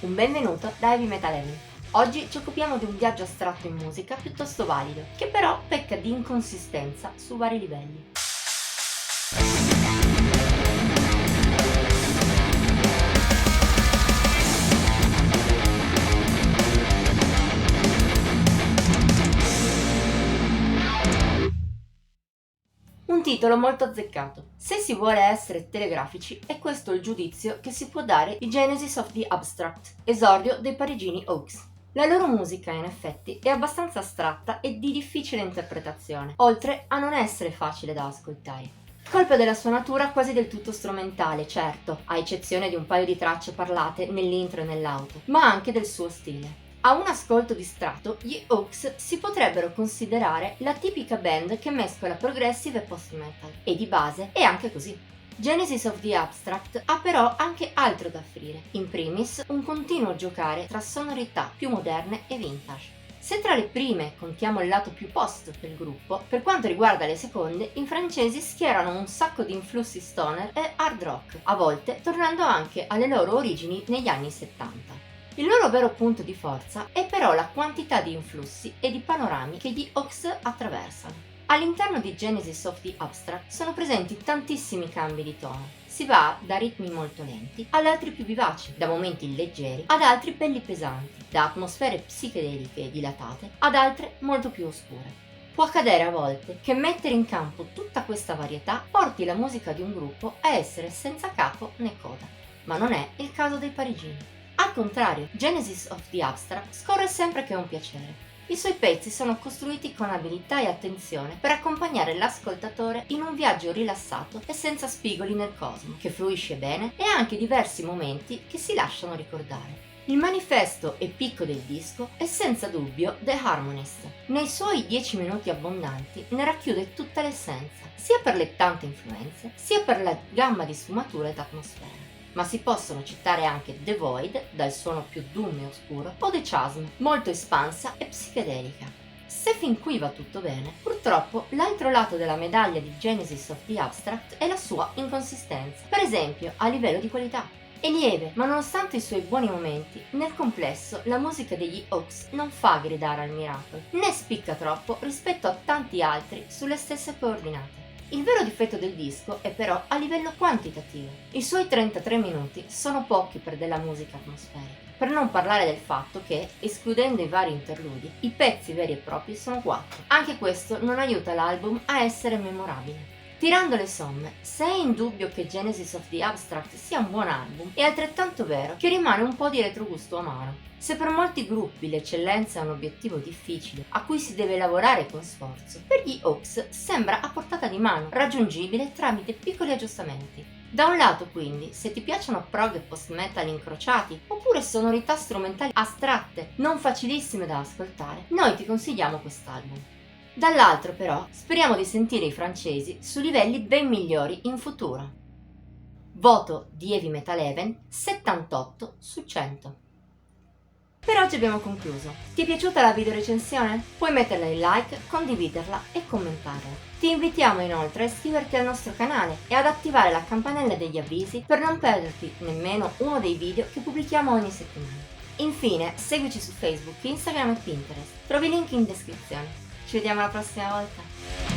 Un benvenuto da Heavy Metal Heaven. Oggi ci occupiamo di un viaggio astratto in musica piuttosto valido, che però pecca di inconsistenza su vari livelli. Un titolo molto azzeccato. Se si vuole essere telegrafici, è questo il giudizio che si può dare di Genesis of the Abstract, esordio dei parigini Oaks. La loro musica, in effetti, è abbastanza astratta e di difficile interpretazione, oltre a non essere facile da ascoltare. Colpa della sua natura quasi del tutto strumentale, certo, a eccezione di un paio di tracce parlate nell'intro e nell'outro, ma anche del suo stile. A un ascolto distratto, gli Oaks si potrebbero considerare la tipica band che mescola progressive e post-metal, e di base è anche così. Genesis of the Abstract ha però anche altro da offrire, in primis un continuo giocare tra sonorità più moderne e vintage. Se tra le prime contiamo il lato più post del gruppo, per quanto riguarda le seconde, i francesi schierano un sacco di influssi stoner e hard rock, a volte tornando anche alle loro origini negli anni 70. Il loro vero punto di forza è però la quantità di influssi e di panorami che gli Oaks attraversano. All'interno di Genesis of the Abstract sono presenti tantissimi cambi di tono. Si va da ritmi molto lenti ad altri più vivaci, da momenti leggeri ad altri belli pesanti, da atmosfere psichedeliche e dilatate ad altre molto più oscure. Può accadere a volte che mettere in campo tutta questa varietà porti la musica di un gruppo a essere senza capo né coda, ma non è il caso dei parigini. Al contrario, Genesis of the Abstract scorre sempre che è un piacere. I suoi pezzi sono costruiti con abilità e attenzione per accompagnare l'ascoltatore in un viaggio rilassato e senza spigoli nel cosmo, che fluisce bene e ha anche diversi momenti che si lasciano ricordare. Il manifesto e picco del disco è senza dubbio The Harmonist. Nei suoi 10 minuti abbondanti ne racchiude tutta l'essenza, sia per le tante influenze, sia per la gamma di sfumature ed atmosfere. Ma si possono citare anche The Void, dal suono più doom e oscuro, o The Chasm, molto espansa e psichedelica. Se fin qui va tutto bene, purtroppo l'altro lato della medaglia di Genesis of the Abstract è la sua inconsistenza, per esempio a livello di qualità. È lieve, ma nonostante i suoi buoni momenti, nel complesso la musica degli Oaks non fa gridare al miracolo, né spicca troppo rispetto a tanti altri sulle stesse coordinate. Il vero difetto del disco è però a livello quantitativo. I suoi 33 minuti sono pochi per della musica atmosferica, per non parlare del fatto che, escludendo i vari interludi, i pezzi veri e propri sono 4. Anche questo non aiuta l'album a essere memorabile. Tirando le somme, se è indubbio che Genesis of the Abstract sia un buon album, è altrettanto vero che rimane un po' di retrogusto amaro. Se per molti gruppi l'eccellenza è un obiettivo difficile, a cui si deve lavorare con sforzo, per gli Oaks sembra a portata di mano, raggiungibile tramite piccoli aggiustamenti. Da un lato quindi, se ti piacciono prog e post-metal incrociati, oppure sonorità strumentali astratte, non facilissime da ascoltare, noi ti consigliamo quest'album. Dall'altro però, speriamo di sentire i francesi su livelli ben migliori in futuro. Voto di Heavy Metal Heaven 78 su 100. Per oggi abbiamo concluso. Ti è piaciuta la video recensione? Puoi metterla in like, condividerla e commentarla. Ti invitiamo inoltre a iscriverti al nostro canale e ad attivare la campanella degli avvisi per non perderti nemmeno uno dei video che pubblichiamo ogni settimana. Infine, seguici su Facebook, Instagram e Pinterest. Trovi i link in descrizione. Ci vediamo la prossima volta!